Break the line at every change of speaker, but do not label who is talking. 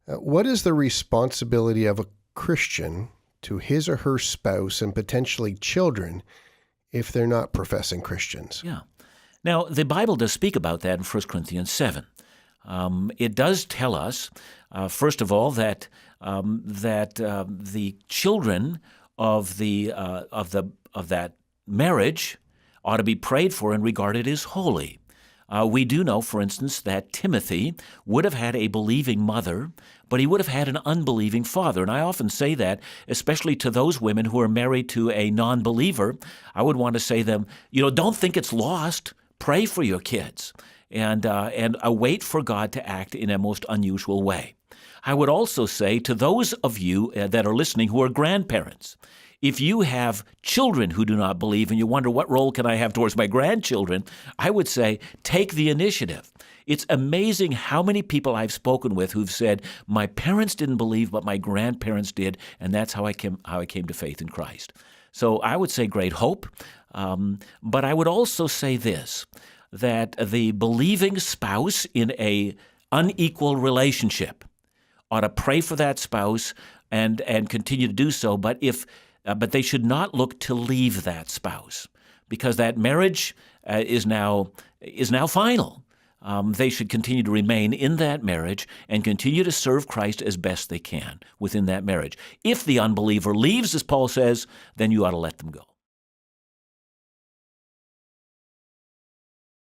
What is the responsibility of a Christian to his or her spouse and potentially children if they're not professing Christians?
Yeah. Now, the Bible does speak about that in 1 Corinthians 7. It does tell us, first of all, that the children of that marriage ought to be prayed for and regarded as holy. We do know, for instance, that Timothy would have had a believing mother, but he would have had an unbelieving father. And I often say that, especially to those women who are married to a non-believer. I would want to say to them, don't think it's lost. Pray for your kids and await for God to act in a most unusual way. I would also say to those of you that are listening who are grandparents, if you have children who do not believe and you wonder what role can I have towards my grandchildren, I would say take the initiative. It's amazing how many people I've spoken with who've said, my parents didn't believe, but my grandparents did, and that's how I came to faith in Christ. So I would say great hope, but I would also say this, that the believing spouse in a unequal relationship ought to pray for that spouse and continue to do so, but they should not look to leave that spouse, because that marriage is now final. They should continue to remain in that marriage and continue to serve Christ as best they can within that marriage. If the unbeliever leaves, as Paul says, then you ought to let them go.